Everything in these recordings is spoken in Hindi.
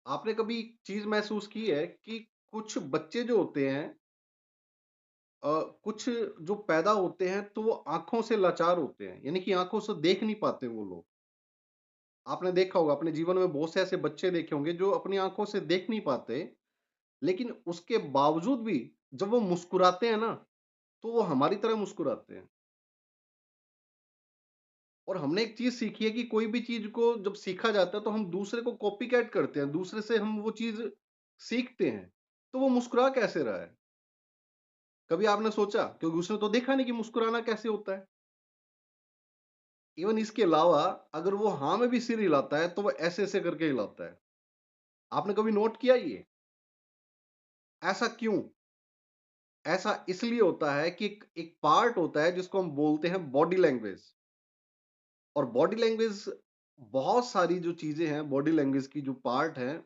आपने कभी चीज महसूस की है कि कुछ बच्चे जो होते हैं कुछ जो पैदा होते हैं तो वो आंखों से लाचार होते हैं, यानी कि आंखों से देख नहीं पाते वो लोग। आपने देखा होगा अपने जीवन में बहुत से ऐसे बच्चे देखे होंगे जो अपनी आंखों से देख नहीं पाते, लेकिन उसके बावजूद भी जब वो मुस्कुराते हैं ना, तो वो हमारी तरह मुस्कुराते हैं। और हमने एक चीज सीखी है कि कोई भी चीज को जब सीखा जाता है तो हम दूसरे को कॉपी कैट करते हैं, दूसरे से हम वो चीज सीखते हैं। तो वो मुस्कुरा कैसे रहा है? कभी आपने सोचा? क्योंकि उसने तो देखा नहीं कि मुस्कुराना कैसे होता है। इवन इसके अलावा अगर वो हाँ में भी सिर हिलाता है तो वो ऐसे ऐसे करके हिलाता है। आपने कभी नोट किया ये? ऐसा क्यों? ऐसा इसलिए होता है कि एक पार्ट होता है जिसको हम बोलते हैं बॉडी लैंग्वेज। और बॉडी लैंग्वेज, बहुत सारी जो चीजें हैं बॉडी लैंग्वेज की जो पार्ट है,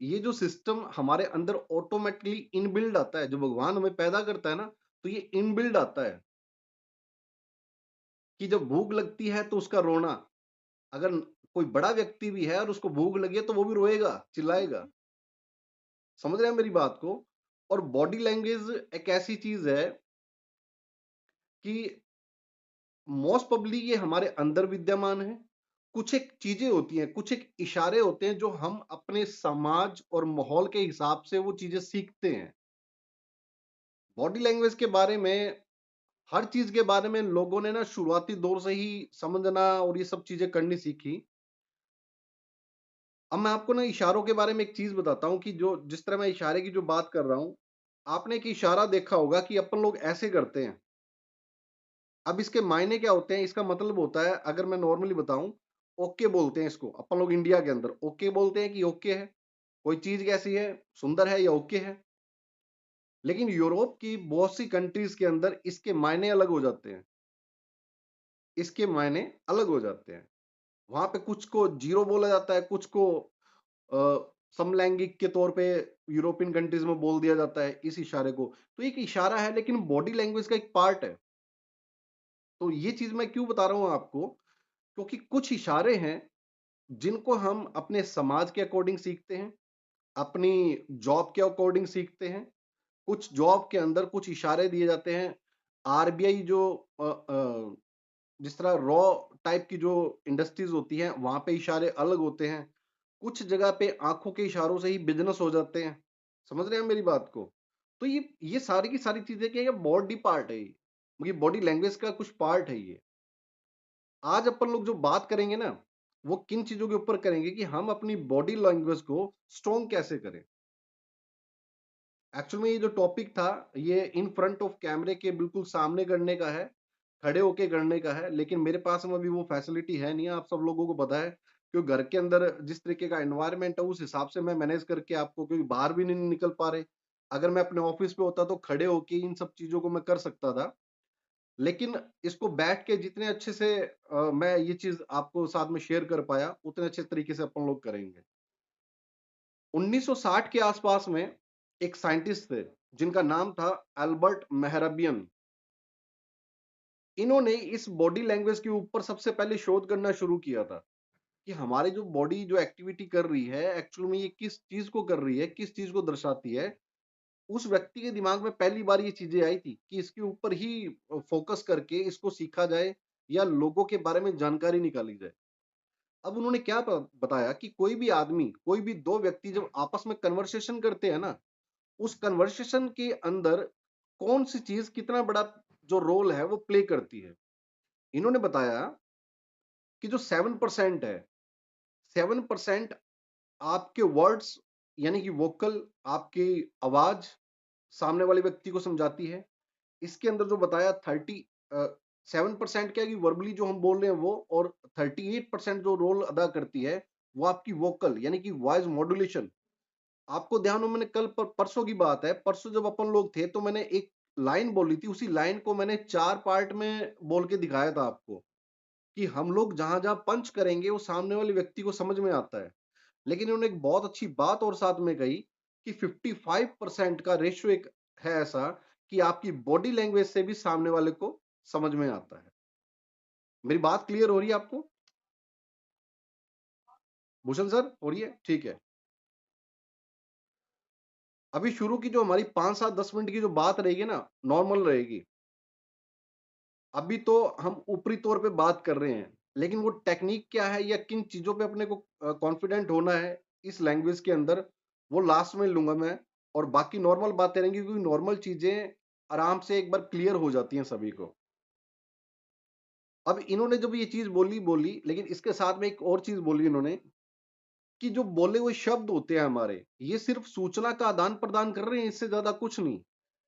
ये जो सिस्टम हमारे अंदर ऑटोमेटिकली इनबिल्ड आता है, जो भगवान हमें पैदा करता है ना, तो ये इनबिल्ड आता है कि जब भूख लगती है तो उसका रोना। अगर कोई बड़ा व्यक्ति भी है और उसको भूख लगी है तो वो भी रोएगा, चिल्लाएगा। समझ रहे हैं मेरी बात को? और बॉडी लैंग्वेज एक ऐसी चीज है कि मोस्ट प्रोबेबली ये हमारे अंदर विद्यमान है। कुछ एक चीजें होती हैं, कुछ एक इशारे होते हैं जो हम अपने समाज और माहौल के हिसाब से वो चीजें सीखते हैं। बॉडी लैंग्वेज के बारे में, हर चीज के बारे में लोगों ने ना शुरुआती दौर से ही समझना और ये सब चीजें करनी सीखी। अब मैं आपको ना इशारों के बारे में एक चीज बताता हूँ कि जो जिस तरह मैं इशारे की जो बात कर रहा हूँ, आपने एक इशारा देखा होगा कि अपन लोग ऐसे करते हैं। अब इसके मायने क्या होते हैं? इसका मतलब होता है, अगर मैं नॉर्मली बताऊं, ओके बोलते हैं इसको अपन लोग इंडिया के अंदर। ओके बोलते हैं कि ओके है, कोई चीज कैसी है, सुंदर है या ओके है। लेकिन यूरोप की बहुत सी कंट्रीज के अंदर इसके मायने अलग हो जाते हैं। इसके मायने अलग हो जाते हैं। वहां पे कुछ को जीरो बोला जाता है, कुछ को समलैंगिक के तौर पे यूरोपियन कंट्रीज में बोल दिया जाता है इस इशारे को। तो एक इशारा है लेकिन बॉडी लैंग्वेज का एक पार्ट है। तो ये चीज मैं क्यों बता रहा हूं आपको? क्योंकि कुछ इशारे हैं जिनको हम अपने समाज के अकॉर्डिंग सीखते हैं, अपनी जॉब के अकॉर्डिंग सीखते हैं। कुछ जॉब के अंदर कुछ इशारे दिए जाते हैं। आरबीआई जो जिस तरह रॉ टाइप की जो इंडस्ट्रीज होती हैं, वहां पे इशारे अलग होते हैं। कुछ जगह पे आंखों के इशारों से ही बिजनेस हो जाते हैं। समझ रहे हैं मेरी बात को? तो ये सारी की सारी चीजें क्या है, ये बॉडी पार्ट है। ये बॉडी लैंग्वेज का कुछ पार्ट है ये। आज अपन लोग जो बात करेंगे ना, वो किन चीजों के ऊपर करेंगे कि हम अपनी बॉडी लैंग्वेज को स्ट्रॉन्ग कैसे करें। एक्चुअल में ये जो टॉपिक था, ये इन फ्रंट ऑफ कैमरे के बिल्कुल सामने करने का है, खड़े होके करने का है, लेकिन मेरे पास में अभी वो फैसिलिटी है नहीं। आप सब लोगों को पता है, क्योंकि घर के अंदर जिस तरीके का एनवायरनमेंट है उस हिसाब से मैं मैनेज करके आपको, क्योंकि बाहर भी नहीं निकल पा रहे। अगर मैं अपने ऑफिस पे होता तो खड़े होके इन सब चीजों को मैं कर सकता था। लेकिन इसको बैठ के जितने अच्छे से मैं ये चीज आपको साथ में शेयर कर पाया, उतने अच्छे तरीके से अपन लोग करेंगे। 1960 के आसपास में एक साइंटिस्ट थे जिनका नाम था एल्बर्ट मेहराबियन। इन्होंने इस बॉडी लैंग्वेज के ऊपर सबसे पहले शोध करना शुरू किया था कि हमारी जो बॉडी जो एक्टिविटी कर रही है, एक्चुअल में ये किस चीज को कर रही है, किस चीज को दर्शाती है। उस व्यक्ति के दिमाग में पहली बार ये चीजें आई थी कि इसके ऊपर ही फोकस करके इसको सीखा जाए या लोगों के बारे में जानकारी निकाली जाए। अब उन्होंने क्या बताया कि कोई भी आदमी, कोई भी दो व्यक्ति जब आपस में कन्वर्सेशन करते हैं ना, उस कन्वर्सेशन के अंदर कौन सी चीज कितना बड़ा जो रोल है वो प्ले करती है। इन्होंने बताया कि जो 7% है, 7% आपके वर्ड्स, यानी कि वोकल, आपकी आवाज सामने वाले व्यक्ति को समझाती है। इसके अंदर जो बताया 7% क्या है कि वर्बली जो हम बोल रहे हैं वो, और 38% जो रोल अदा करती है वो आपकी वोकल, यानी कि वॉइस मॉड्यूलेशन। आपको ध्यान हो, मैंने कल परसों की बात है, परसों जब अपन लोग थे तो मैंने एक लाइन बोली थी, उसी लाइन को मैंने 4 पार्ट में बोल के दिखाया था आपको कि हम लोग जहां जहां पंच करेंगे वो सामने वाले व्यक्ति को समझ में आता है। लेकिन उन्होंने एक बहुत अच्छी बात और साथ में कही कि 55% का रेशियो एक है ऐसा कि आपकी बॉडी लैंग्वेज से भी सामने वाले को समझ में आता है। मेरी बात क्लियर हो रही है आपको? भूषण सर, हो रही है? ठीक है। अभी शुरू की जो हमारी 5, 7, 10 मिनट की जो बात रहेगी ना, नॉर्मल रहेगी। अभी तो हम ऊपरी तौर पे बात कर रहे हैं, लेकिन वो टेक्नीक क्या है या किन चीज़ों पे अपने को कॉन्फिडेंट होना है इस लैंग्वेज के अंदर, वो लास्ट में लूँगा मैं, और बाकी नॉर्मल बातें रहेंगी क्योंकि नॉर्मल चीज़ें आराम से एक बार क्लियर हो जाती हैं सभी को। अब इन्होंने जब ये चीज़ बोली, लेकिन इसके साथ में एक और चीज़ बोली इन्होंने कि जो बोले हुए शब्द होते हैं हमारे, ये सिर्फ़ सूचना का आदान-प्रदान कर रहे हैं, इससे ज़्यादा कुछ नहीं।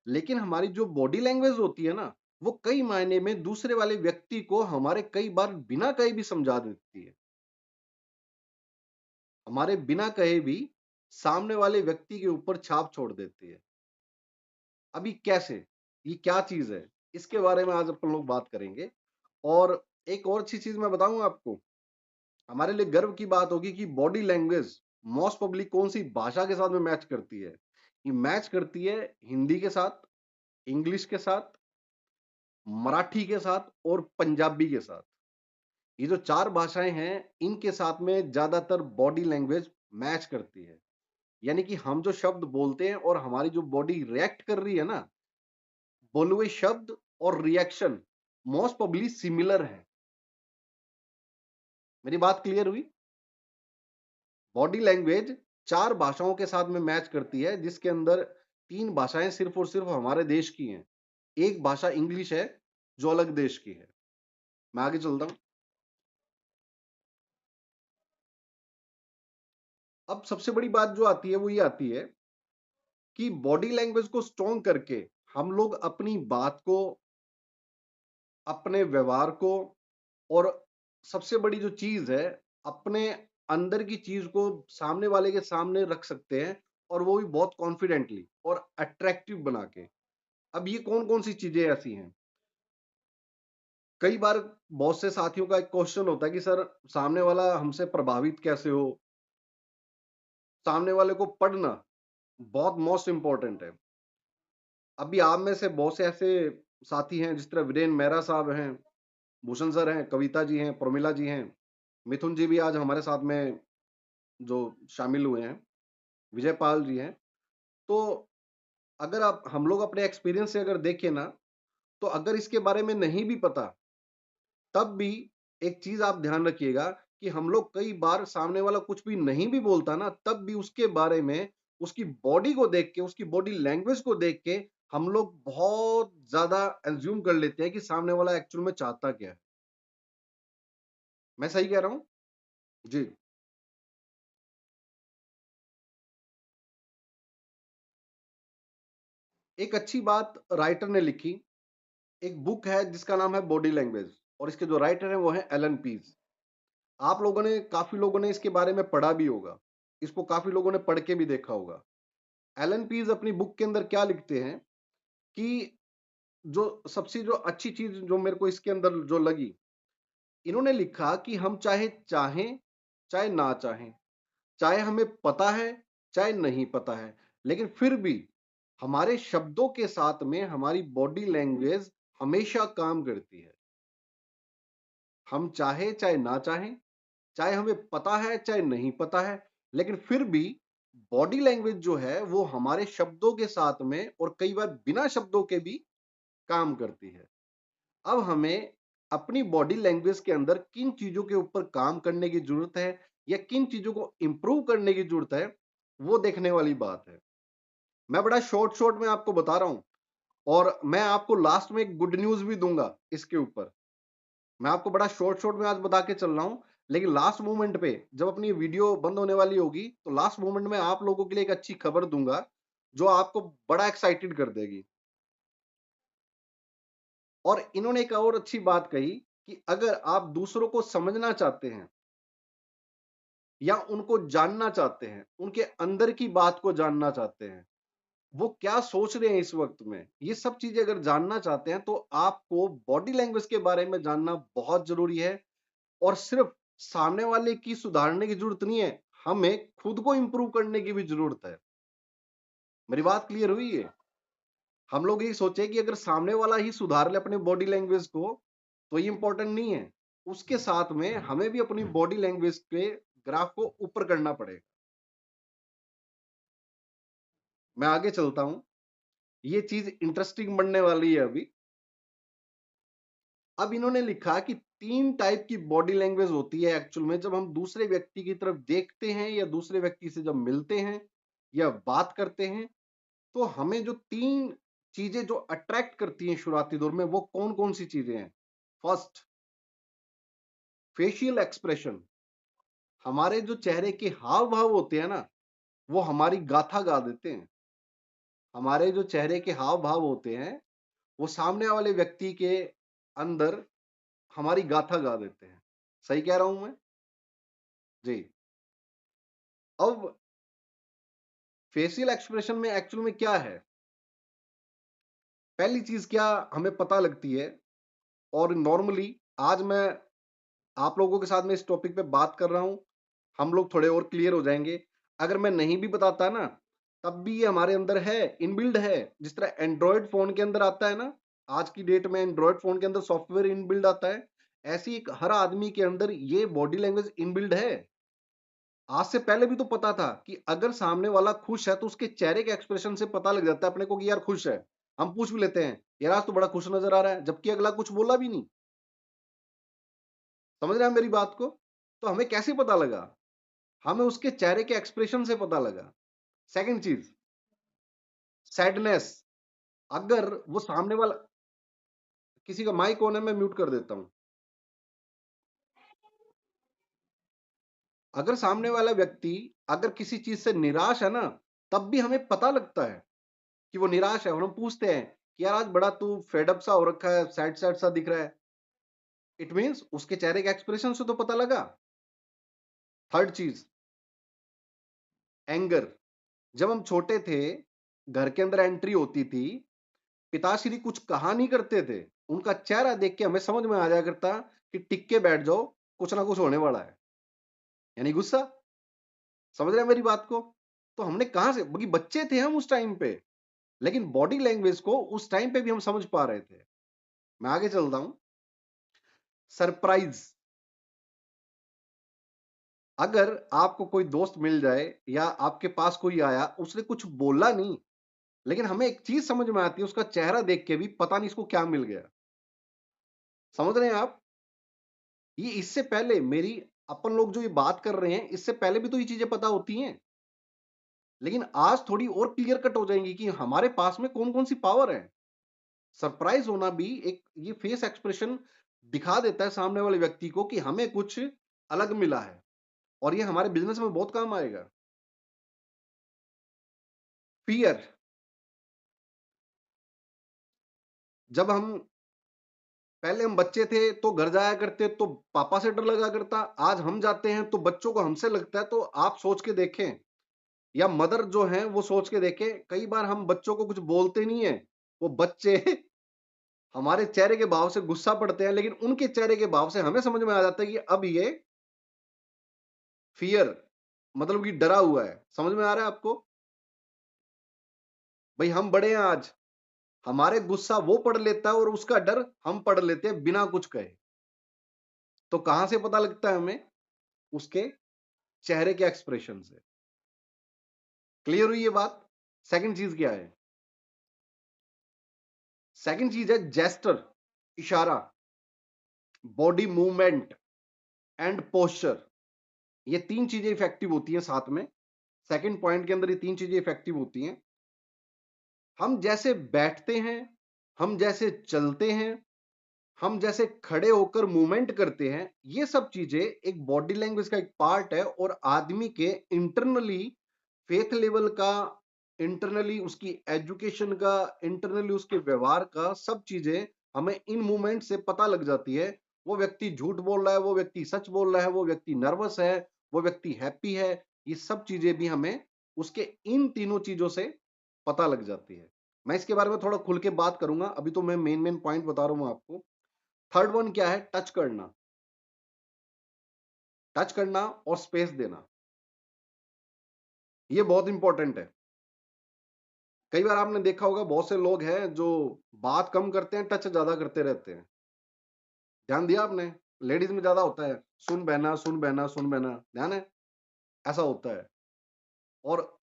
लेकिन हमारी जो बॉडी लैंग्वेज होती है ना, वो कई मायने में दूसरे वाले व्यक्ति को हमारे कई बार बिना कहे भी समझा देती है। हमारे बिना कहे भी सामने वाले व्यक्ति के ऊपर छाप छोड़ देती है। अभी कैसे? ये क्या चीज़ है? इसके बारे में आज अपन लोग बात करेंगे। और एक और अच्छी चीज़ मैं बताऊँ आपको, हमारे लिए गर्व की बात होगी कि बॉडी लैंग्वेज मोस्ट प्रोबेबली कौन-सी भाषा के साथ में मैच करती है। ये मैच करती है हिंदी के साथ, इंग्लिश के साथ, मराठी के साथ और पंजाबी के साथ। ये जो 4 भाषाएँ हैं, इनके साथ में ज़्यादातर बॉडी लैंग्वेज मैच करती है। यानी कि हम जो शब्द बोलते हैं और हमारी जो बॉडी रिएक्ट कर रही है ना, बोले हुए शब्द और रिएक्शन मोस्ट प्रोबेबली सिमिलर हैं। मेरी बात क्लियर हुई? बॉडी लैंग्वेज 4 भाषाओं के साथ में मैच करती है, जिसके अंदर 3 भाषाएँ सिर्फ़ और सिर्फ़ हमारे देश की हैं। एक भाषा इंग्लिश है, जो अलग देश की है। मैं आगे चलता हूँ। अब सबसे बड़ी बात जो आती है, वो ये आती है कि बॉडी लैंग्वेज को स्ट्रॉन्ग करके हम लोग अपनी बात को, अपने व्यवहार को और सबसे बड़ी जो चीज़ है, अपने अंदर की चीज़ को सामने वाले के सामने रख सकते हैं, और वो भी बहुत कॉन्फिडेंटली और अट्रैक्टिव बना के। अब ये कौन-कौन सी चीज़ें ऐसी हैं? कई बार बहुत से साथियों का एक क्वेश्चन होता है कि सर, सामने वाला हमसे प्रभावित कैसे हो? सामने वाले को पढ़ना बहुत मोस्ट इम्पोर्टेंट है। अभी आप में से बहुत से ऐसे साथी हैं, जिस तरह वीरेन मेहरा साहब हैं, भूषण सर हैं, कविता जी हैं, प्रमिला जी हैं, मिथुन जी भी आज हमारे साथ में जो शामिल हुए हैं, विजय पाल जी हैं। तो अगर आप हम लोग अपने एक्सपीरियंस से अगर देखें ना, तो अगर इसके बारे में नहीं भी पता, तब भी एक चीज़ आप ध्यान रखिएगा कि हम लोग कई बार सामने वाला कुछ भी नहीं भी बोलता ना, तब भी उसके बारे में, उसकी बॉडी को देख के, उसकी बॉडी लैंग्वेज को देख के हम लोग बहुत ज़्यादा अज़्यूम कर लेते हैं कि सामने वाला एक्चुअल में चाहता क्या है। मैं सही कह रहा हूँ? जी। एक अच्छी बात राइटर ने लिखी, एक बुक है जिसका नाम है बॉडी लैंग्वेज, और इसके जो राइटर हैं वो हैं एलन पीज़। आप लोगों ने, काफ़ी लोगों ने इसके बारे में पढ़ा भी होगा। इसको काफ़ी लोगों ने पढ़ के भी देखा होगा। एलन पीज़ अपनी बुक के अंदर क्या लिखते हैं कि जो सबसे जो अच्छी चीज़ जो मेरे को इसके अंदर जो लगी, इन्होंने लिखा कि हम चाहे चाहें, चाहे ना चाहें, चाहे हमें पता है, चाहे नहीं पता है, लेकिन फिर भी हमारे शब्दों के साथ में हमारी बॉडी लैंग्वेज हमेशा काम करती है। हम चाहे, चाहे ना चाहें, चाहे हमें पता है, चाहे नहीं पता है, लेकिन फिर भी बॉडी लैंग्वेज जो है, वो हमारे शब्दों के साथ में और कई बार बिना शब्दों के भी काम करती है। अब हमें अपनी बॉडी लैंग्वेज के अंदर किन चीज़ों के ऊपर काम करने की ज़रूरत है या किन चीज़ों को इम्प्रूव करने की ज़रूरत है, वो देखने वाली बात है। मैं बड़ा शॉर्ट में आपको बता रहा हूँ, और मैं आपको लास्ट में एक गुड न्यूज़ भी दूँगा इसके ऊपर। मैं आपको बड़ा शॉर्ट में आज बता के चल रहा हूँ, लेकिन लास्ट मोमेंट पे जब अपनी वीडियो बंद होने वाली होगी, तो लास्ट मोमेंट में आप लोगों के लिए एक अच्छी खबर दूँगा, जो आपको बड़ा एक्साइटेड कर देगी। और इन्होंने एक और अच्छी बात कही कि अगर आप दूसरों को समझना चाहते हैं या उनको जानना चाहते हैं, उनके अंदर की बात को जानना चाहते हैं, वो क्या सोच रहे हैं इस वक़्त में, ये सब चीज़ें अगर जानना चाहते हैं, तो आपको बॉडी लैंग्वेज के बारे में जानना बहुत ज़रूरी है। और सिर्फ़ सामने वाले की सुधारने की ज़रूरत नहीं है, हमें खुद को इम्प्रूव करने की भी ज़रूरत है। मेरी बात क्लियर हुई है? हम लोग ये सोचे कि अगर सामने वाला ही सुधार ले अपनी बॉडी लैंग्वेज को, तो ये इम्पोर्टेंट नहीं है। उसके साथ में हमें भी अपनी बॉडी लैंग्वेज के ग्राफ को ऊपर करना पड़ेगा। मैं आगे चलता हूं, ये चीज इंटरेस्टिंग बनने वाली है अभी। अब इन्होंने लिखा कि 3 टाइप की बॉडी लैंग्वेज होती है एक्चुअल में, जब हम दूसरे व्यक्ति की तरफ देखते हैं या दूसरे व्यक्ति से जब मिलते हैं या बात करते हैं, तो हमें जो 3 चीजें जो अट्रैक्ट करती हैं शुरुआती दौर में, वो कौन-कौन सी चीजें हैं? First, facial expression. हमारे जो चेहरे के हाव-भाव होते हैं ना, वो हमारी गाथा गा देते हैं। हमारे जो चेहरे के हाव-भाव होते हैं, वो सामने वाले व्यक्ति के अंदर हमारी गाथा गा देते हैं। सही कह रहा हूं मैं? जी। अब फेशियल एक्सप्रेशन में एक्चुअल में क्या है? पहली चीज क्या हमें पता लगती है, और नॉर्मली आज मैं आप लोगों के साथ में इस टॉपिक पे बात कर रहा हूं, हम लोग थोड़े और क्लियर हो जाएंगे। अगर मैं नहीं भी बताता ना, तब भी ये हमारे अंदर है, इनबिल्ड है। जिस तरह एंड्रॉयड फोन के अंदर आता है ना, आज की डेट में एंड्रॉयड फोन के अंदर सॉफ्टवेयर इनबिल्ड आता है, ऐसे ही हर आदमी के अंदर ये बॉडी लैंग्वेज इनबिल्ड है। आज से पहले भी तो पता था कि अगर सामने वाला खुश है तो उसके चेहरे के एक्सप्रेशन से पता लग जाता है अपने को कि यार खुश है। हम पूछ भी लेते हैं, यार आज तो बड़ा खुश नजर आ रहा है, जबकि अगला कुछ बोला भी नहीं। समझ रहे हैं मेरी बात को? तो हमें कैसे पता लगा? हमें उसके चेहरे के एक्सप्रेशन से पता लगा। सेकंड चीज, सैडनेस। अगर वो सामने वाला, किसी का माइक ऑन है, मैं म्यूट कर देता हूं। अगर सामने वाला व्यक्ति अगर किसी चीज से निराश है ना, तब भी हमें पता लगता है कि वो निराश है, और हम पूछते हैं कि यार आज बड़ा तू फेडअप सा हो रखा है, सैड सैड सा दिख रहा है। इट मींस उसके चेहरे के एक्सप्रेशन से तो पता लगा। थर्ड चीज, एंगर। जब हम छोटे थे, घर के अंदर एंट्री होती थी, पिताश्री कुछ कहा नहीं करते थे, उनका चेहरा देख के हमें समझ में आ जाया करता कि टिक के बैठ जाओ, कुछ ना कुछ होने वाला है, यानी गुस्सा। समझ रहे हैं मेरी बात को? तो हमने कहां से, बल्कि बच्चे थे हम उस टाइम पे, लेकिन बॉडी लैंग्वेज को उस टाइम पे भी हम समझ पा रहे थे। मैं आगे चलता हूं। सरप्राइज। अगर आपको कोई दोस्त मिल जाए या आपके पास कोई आया, उसने कुछ बोला नहीं, लेकिन हमें एक चीज समझ में आती है, उसका चेहरा देख के भी पता नहीं इसको क्या मिल गया। समझ रहे हैं आप? ये इससे पहले मेरी, अपन लोग जो ये बात कर रहे हैं, इससे पहले भी तो ये चीजें पता होती हैं, लेकिन आज थोड़ी और क्लियर कट हो जाएंगी कि हमारे पास में कौन कौन सी पावर है। सरप्राइज होना भी एक, ये फेस एक्सप्रेशन दिखा देता है सामने वाले व्यक्ति को कि हमें कुछ अलग मिला है, और ये हमारे बिजनेस में बहुत काम आएगा। फियर। जब हम पहले हम बच्चे थे तो घर जाया करते तो पापा से डर लगा करता, आज हम जाते हैं तो बच्चों को हमसे लगता है। तो आप सोच के देखें, या मदर जो हैं वो सोच के देखें, कई बार हम बच्चों को कुछ बोलते नहीं है, वो बच्चे हमारे चेहरे के भाव से गुस्सा पड़ते हैं, लेकिन उनके चेहरे के भाव से हमें समझ में आ जाता है कि अब ये फियर, मतलब कि डरा हुआ है। समझ में आ रहा है आपको? भाई हम बड़े हैं आज, हमारे गुस्सा वो पढ़ लेता है और उसका डर हम पढ़ लेते हैं बिना कुछ कहे। तो कहां से पता लगता है हमें? उसके चेहरे के एक्सप्रेशन से। क्लियर हुई ये बात? सेकंड चीज क्या है? सेकंड चीज है जेस्टर, इशारा, बॉडी मूवमेंट एंड पोस्चर। ये 3 चीजें इफेक्टिव होती हैं साथ में। सेकंड पॉइंट के अंदर ये 3 चीजें इफेक्टिव होती हैं। हम जैसे बैठते हैं, हम जैसे चलते हैं, हम जैसे खड़े होकर मूवमेंट करते हैं, ये सब चीजें एक बॉडी लैंग्वेज का एक पार्ट है, और आदमी के इंटरनली फेथ लेवल का, इंटरनली उसकी एजुकेशन का, इंटरनली उसके व्यवहार का, सब चीजें हमें इन मूवमेंट से पता लग जाती है। वो व्यक्ति झूठ बोल रहा है, वो व्यक्ति सच बोल रहा है, वो व्यक्ति नर्वस है, वो व्यक्ति हैप्पी है, ये सब चीजें भी हमें उसके इन तीनों चीजों से पता लग जाती है। मैं इसके बारे में थोड़ा खुल के बात करूंगा, अभी तो मैं मेन मेन पॉइंट बता रहा हूं आपको। थर्ड वन क्या है? टच करना। टच करना और स्पेस देना, ये बहुत इंपॉर्टेंट है। कई बार आपने देखा होगा बहुत से लोग हैं जो बात कम करते हैं, टच ज्यादा करते रहते हैं। ध्यान दिया आपने? लेडीज में ज्यादा होता है, सुन बहना, सुन बहना, सुन बहना, ध्यान है? ऐसा होता है। और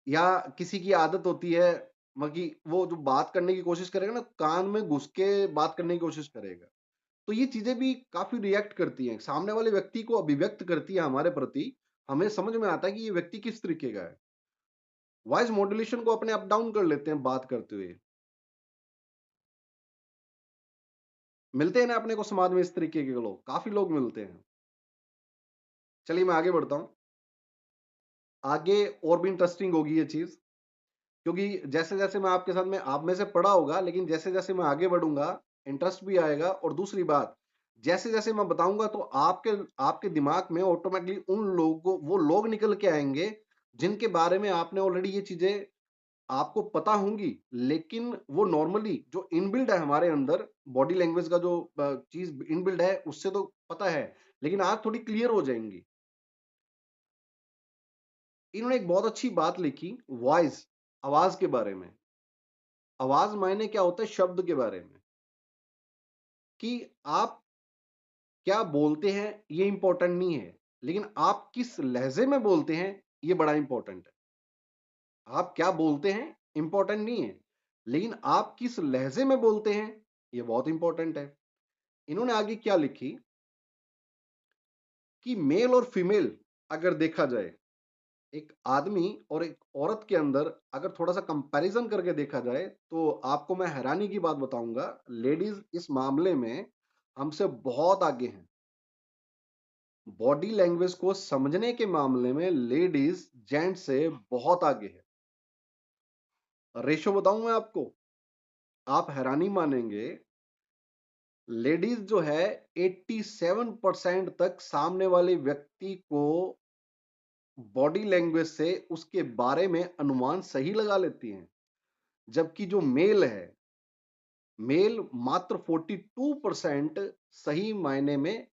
या किसी की आदत होती है कि वो जो बात करने की कोशिश करेगा ना, कान में घुस के बात करने की कोशिश करेगा। तो ये चीजें भी काफी रिएक्ट करती हैं, सामने वाले व्यक्ति को अभिव्यक्त करती है हमारे प्रति। हमें समझ में आता है कि ये व्यक्ति किस तरीके का है। वॉइस मॉड्यूलेशन को अपने अप डाउन कर लेते हैं बात करते हुए। मिलते हैं ना अपने को समाज में इस तरीके के लोग, काफी लोग मिलते हैं। चलिए मैं आगे बढ़ता हूँ। आगे और भी इंटरेस्टिंग होगी ये चीज, क्योंकि जैसे-जैसे मैं आपके साथ में आप में से पढ़ा होगा, लेकिन जैसे-जैसे मैं आगे बढ़ूँगा, इंटरेस्ट भी आएगा। और दूसरी बात, जैसे-जैसे मैं बताऊँगा तो आपके आपके दिमाग में ऑटोमैटिकली उन लोगों को वो लोग निकल के आएँगे, जिनके बारे में आपने ऑलरेडी ये चीज़ें आपको पता होंगी, लेकिन वो नॉर्मली जो इनबिल्ट है हमारे अंदर, बॉडी लैंग्वेज का जो चीज़ इनबिल्ट है, उससे तो पता है, लेकिन आज थोड़ी क्लियर हो जाएँगी। इन्होंने एक बहुत अच्छी बात लिखी, वॉइस, आवाज़ के बारे में। आवाज़ मायने क्या होता है शब्द के बारे में, कि आप क्या बोलते हैं ये इंपॉर्टेंट नहीं है, लेकिन आप किस लहजे में बोलते हैं ये बड़ा इंपॉर्टेंट है। आप क्या बोलते हैं इंपॉर्टेंट नहीं है, लेकिन आप किस लहजे में बोलते हैं ये बहुत इंपॉर्टेंट है। इन्होंने आगे क्या लिखी कि मेल और फीमेल अगर देखा जाए, एक आदमी और एक औरत के अंदर अगर थोड़ा सा कंपैरिजन करके देखा जाए, तो आपको मैं हैरानी की बात बताऊंगा, लेडीज इस मामले में हमसे बहुत आगे हैं। बॉडी लैंग्वेज को समझने के मामले में लेडीज जेंट्स से बहुत आगे है। रेशो बताऊं मैं आपको, आप हैरानी मानेंगे। लेडीज जो है 87% तक सामने वाले व्यक्ति को बॉडी लैंग्वेज से उसके बारे में अनुमान सही लगा लेती हैं, जबकि जो मेल है, मेल मात्र 42% सही मायने में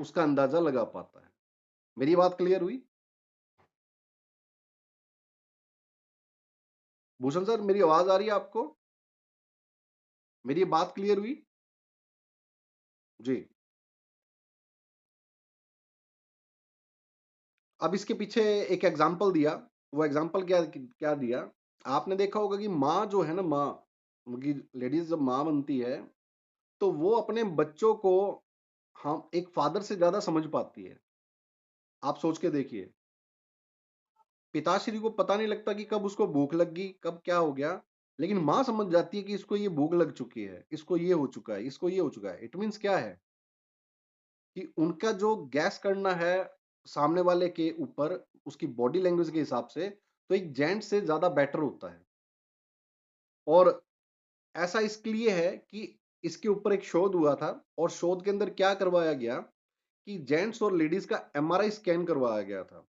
उसका अंदाजा लगा पाता है। मेरी बात क्लियर हुई? भूषण सर, मेरी आवाज आ रही है आपको? मेरी बात क्लियर हुई? जी। अब इसके पीछे एक एग्जाम्पल दिया। वो एग्जाम्पल क्या क्या दिया? आपने देखा होगा कि माँ जो है ना, माँ की लेडीज जब माँ बनती है, तो वो अपने बच्चों को हम एक फादर से ज्यादा समझ पाती है। आप सोच के देखिए, पिताश्री को पता नहीं लगता कि कब उसको भूख लग गई, कब क्या हो गया, लेकिन माँ समझ जाती है कि इसको ये भूख लग चुकी है, इसको ये हो चुका है, इसको ये हो चुका है। इट मीन्स क्या है कि उनका जो गैस करना है सामने वाले के ऊपर, उसकी बॉडी लैंग्वेज के हिसाब से, तो एक जेंट से ज्यादा बेटर होता है। और ऐसा इसके लिए है कि इसके ऊपर एक शोध हुआ था, और शोध के अंदर क्या करवाया गया कि जेंट्स और लेडीज का एमआरआई स्कैन करवाया गया था।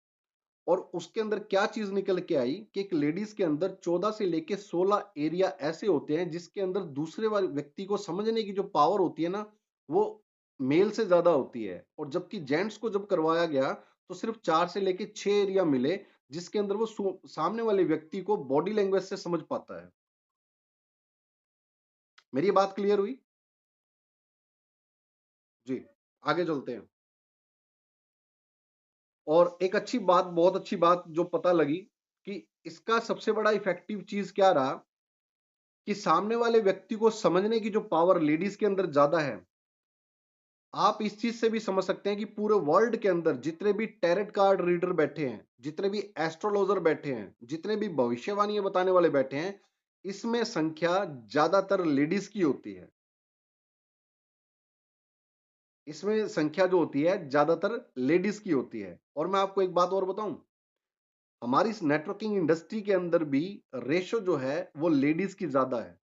और उसके अंदर क्या चीज निकल के आई कि एक लेडीज के अंदर 14 से लेके 16 एरिया ऐसे होते हैं जिसके अंदर दूसरे वाले व्यक्ति को समझने की जो पावर होती है ना, वो मेल से ज्यादा होती है। और जबकि जेंट्स को जब करवाया गया, तो सिर्फ 4 से लेके 6 एरिया मिले जिसके अंदर वो सामने वाले व्यक्ति को बॉडी लैंग्वेज से समझ पाता है। मेरी बात क्लियर हुई? जी। आगे चलते हैं। और एक अच्छी बात, बहुत अच्छी बात जो पता लगी, कि इसका सबसे बड़ा इफेक्टिव चीज क्या रहा, कि सामने वाले व्यक्ति को समझने की जो पावर लेडीज के अंदर ज्यादा है। आप इस चीज से भी समझ सकते हैं कि पूरे वर्ल्ड के अंदर जितने भी टैरेट कार्ड रीडर बैठे हैं, जितने भी एस्ट्रोलॉजर बैठे हैं, जितने भी भविष्यवाणी बताने वाले बैठे हैं, इसमें संख्या ज्यादातर लेडीज की होती है। इसमें संख्या जो होती है ज्यादातर लेडीज की होती है। और मैं आपको एक बात और बताऊं, हमारी इस नेटवर्किंग इंडस्ट्री के अंदर भी रेशो जो है वो लेडीज की ज्यादा है।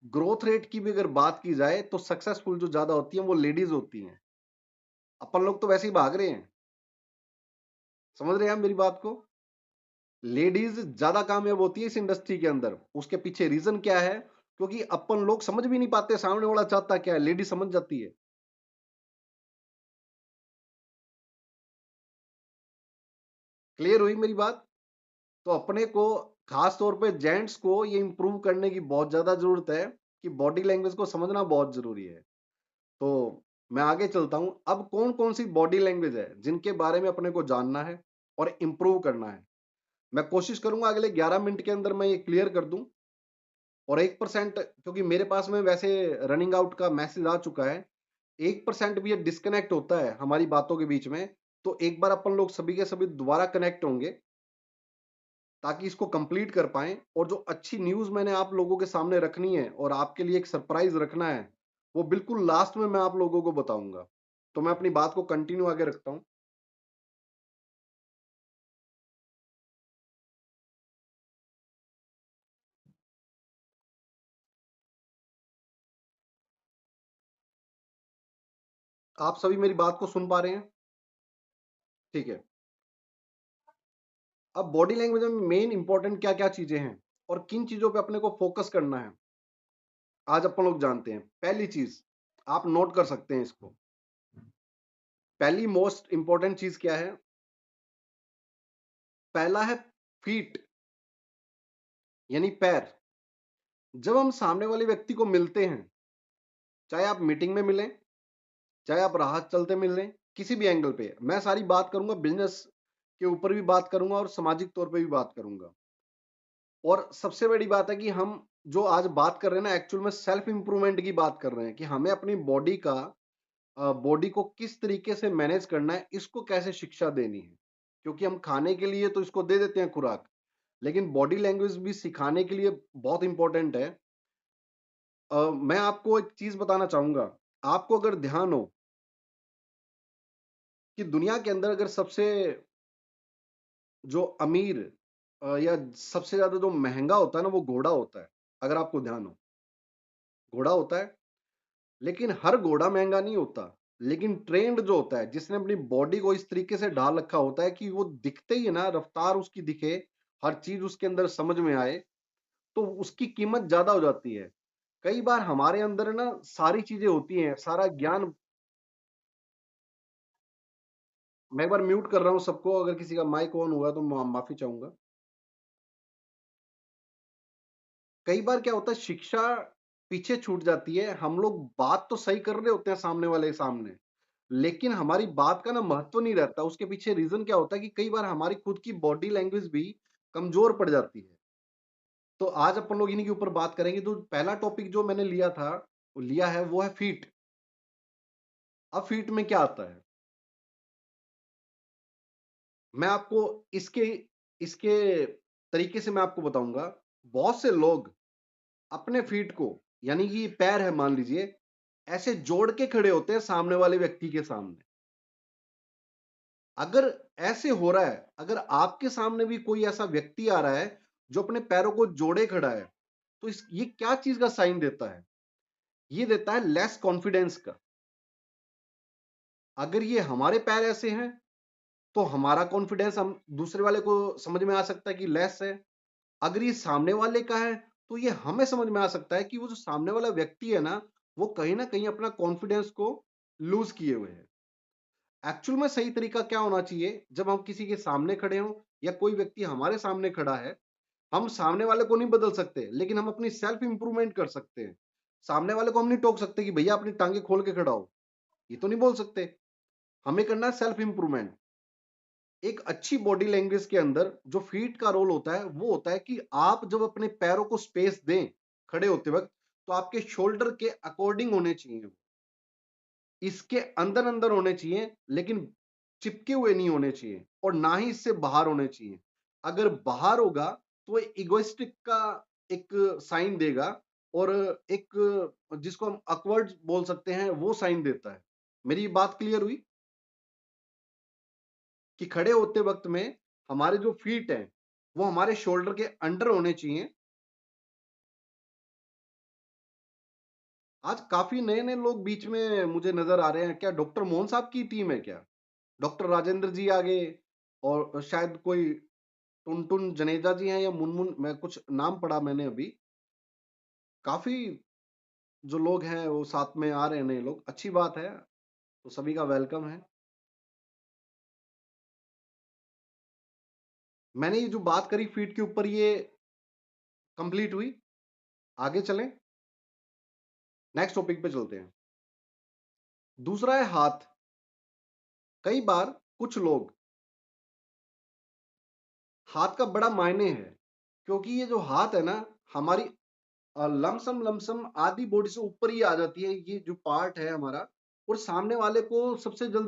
ग्रोथ रेट की भी अगर बात की जाए, तो सक्सेसफुल जो ज्यादा होती है वो लेडीज होती हैं। अपन लोग तो वैसे ही भाग रहे हैं। समझ रहे हैं आप मेरी बात को? लेडीज ज्यादा कामयाब होती है इस इंडस्ट्री के अंदर। उसके पीछे रीजन क्या है? क्योंकि अपन लोग समझ भी नहीं पाते सामने वाला चाहता क्या है, लेडीज समझ जाती है। क्लियर हुई मेरी बात? तो अपने को, खास तौर पे जेंट्स को, ये इंप्रूव करने की बहुत ज्यादा जरूरत है कि बॉडी लैंग्वेज को समझना बहुत जरूरी है। तो मैं आगे चलता हूं। अब कौन कौन सी बॉडी लैंग्वेज है जिनके बारे में अपने को जानना है? और इम्प्रूव करना है। मैं कोशिश करूंगा अगले 11 मिनट के अंदर मैं ये क्लियर कर दूं। और 1% क्योंकि मेरे पास में वैसे रनिंग आउट का मैसेज आ चुका है, 1% भी ये डिस्कनेक्ट होता है हमारी बातों के बीच में, तो एक बार अपन लोग सभी के सभी दोबारा कनेक्ट होंगे ताकि इसको कंप्लीट कर पाएं। और जो अच्छी न्यूज़ मैंने आप लोगों के सामने रखनी है और आपके लिए एक सरप्राइज रखना है, वो बिल्कुल लास्ट में मैं आप लोगों को बताऊंगा। तो मैं अपनी बात को कंटिन्यू आगे रखता हूं। आप सभी मेरी बात को सुन पा रहे हैं? ठीक है। अब बॉडी लैंग्वेज में मेन इंपॉर्टेंट क्या क्या चीजें हैं और किन चीजों पे अपने को फोकस करना है, आज अपन लोग जानते हैं। पहली चीज, आप नोट कर सकते हैं इसको। पहली मोस्ट इंपॉर्टेंट चीज क्या है? पहला है फीट, यानी पैर। जब हम सामने वाले व्यक्ति को मिलते हैं, चाहे आप मीटिंग में मिलें, चाहे आप राहत चलते मिल लें, किसी भी एंगल पे, मैं सारी बात करूंगा, बिजनेस के ऊपर भी बात करूंगा और सामाजिक तौर पे भी बात करूंगा। और सबसे बड़ी बात है कि हम जो आज बात कर रहे हैं ना, एक्चुअल में सेल्फ इंप्रूवमेंट की बात कर रहे हैं कि हमें अपनी बॉडी को किस तरीके से मैनेज करना है, इसको कैसे शिक्षा देनी है। क्योंकि हम खाने के लिए तो इसको दे देते हैं खुराक, लेकिन बॉडी लैंग्वेज भी सिखाने के लिए बहुत इंपॉर्टेंट है। मैं आपको एक चीज बताना चाहूंगा। आपको अगर ध्यान हो कि दुनिया के अंदर अगर सबसे जो अमीर या सबसे ज्यादा जो महंगा होता है ना, वो घोड़ा होता है। अगर आपको ध्यान हो, घोड़ा होता है। लेकिन हर घोड़ा महंगा नहीं होता। लेकिन ट्रेंड जो होता है, जिसने अपनी बॉडी को इस तरीके से ढाल रखा होता है कि वो दिखते ही ना, रफ्तार उसकी दिखे, हर चीज उसके अंदर समझ में आए, तो उसकी कीमत ज्यादा हो जाती है। कई बार हमारे अंदर ना सारी चीजें होती हैं, सारा ज्ञान। मैं एक बार म्यूट कर रहा हूं सबको, अगर किसी का माइक ऑन हुआ तो माफी चाहूंगा। कई बार क्या होता है, शिक्षा पीछे छूट जाती है। हम लोग बात तो सही कर रहे होते हैं सामने वाले के सामने, लेकिन हमारी बात का ना महत्व नहीं रहता। उसके पीछे रीजन क्या होता है कि कई बार हमारी खुद की बॉडी लैंग्वेज भी कमजोर पड़ जाती है। तो आज अपन लोग इन्हीं के ऊपर बात करेंगे। तो पहला टॉपिक जो मैंने लिया था, वो लिया है, वो है फीट। अब फीट में क्या आता है, मैं आपको इसके इसके तरीके से मैं आपको बताऊंगा। बहुत से लोग अपने फीट को, यानी कि पैर है मान लीजिए, ऐसे जोड़ के खड़े होते हैं सामने वाले व्यक्ति के सामने। अगर ऐसे हो रहा है, अगर आपके सामने भी कोई ऐसा व्यक्ति आ रहा है जो अपने पैरों को जोड़े खड़ा है, तो ये क्या चीज का साइन देता है? ये देता है लेस कॉन्फिडेंस का। अगर ये हमारे पैर ऐसे हैं, तो हमारा कॉन्फिडेंस हम दूसरे वाले को समझ में आ सकता है कि लेस है। अगर ये सामने वाले का है, तो ये हमें समझ में आ सकता है कि वो जो सामने वाला व्यक्ति है ना, वो कहीं ना कहीं अपना कॉन्फिडेंस को लूज किए हुए है। एक्चुअल में सही तरीका क्या होना चाहिए, जब हम किसी के सामने खड़े हों या कोई व्यक्ति हमारे सामने खड़ा है, हम सामने वाले को नहीं बदल सकते, लेकिन हम अपनी सेल्फ इंप्रूवमेंट कर सकते हैं। सामने वाले को हम नहीं टोक सकते कि भैया अपनी टांगे खोल के खड़ा हो, ये तो नहीं बोल सकते। हमें करना है सेल्फ इंप्रूवमेंट। एक अच्छी बॉडी लैंग्वेज के अंदर जो फीट का रोल होता है, वो होता है कि आप जब अपने पैरों को स्पेस दें खड़े होते वक्त, तो आपके शोल्डर के अकॉर्डिंग होने चाहिए। इसके अंदर अंदर होने चाहिए, लेकिन चिपके हुए नहीं होने चाहिए, और ना ही इससे बाहर होने चाहिए। अगर बाहर होगा तो इगोइस्टिक का एक साइन देगा, और एक जिसको हम अकवर्ड बोल सकते हैं, वो साइन देता है। मेरी बात क्लियर हुई कि खड़े होते वक्त में हमारे जो फीट हैं, वो हमारे शोल्डर के अंडर होने चाहिए। आज काफी नए नए लोग बीच में मुझे नजर आ रहे हैं। क्या डॉक्टर मोहन साहब की टीम है क्या? डॉक्टर राजेंद्र जी आगे, और शायद कोई टुनटुन जनेजा जी हैं, या मुनमुन, मैं कुछ नाम पढ़ा मैंने अभी। काफी जो लोग हैं वो साथ में आ रहे हैं, नए लोग, अच्छी बात है। तो सभी का वेलकम है। मैंने ये जो बात करी फीट के ऊपर, ये कंप्लीट हुई। आगे चलें, नेक्स्ट टॉपिक पे चलते हैं। दूसरा है हाथ। कई बार कुछ लोग हाथ का बड़ा मायने है, क्योंकि ये जो हाथ है ना, हमारी लमसम आधी बॉडी से ऊपर ही आ जाती है, ये जो पार्ट है हमारा, और सामने वाले को सबसे जल्दी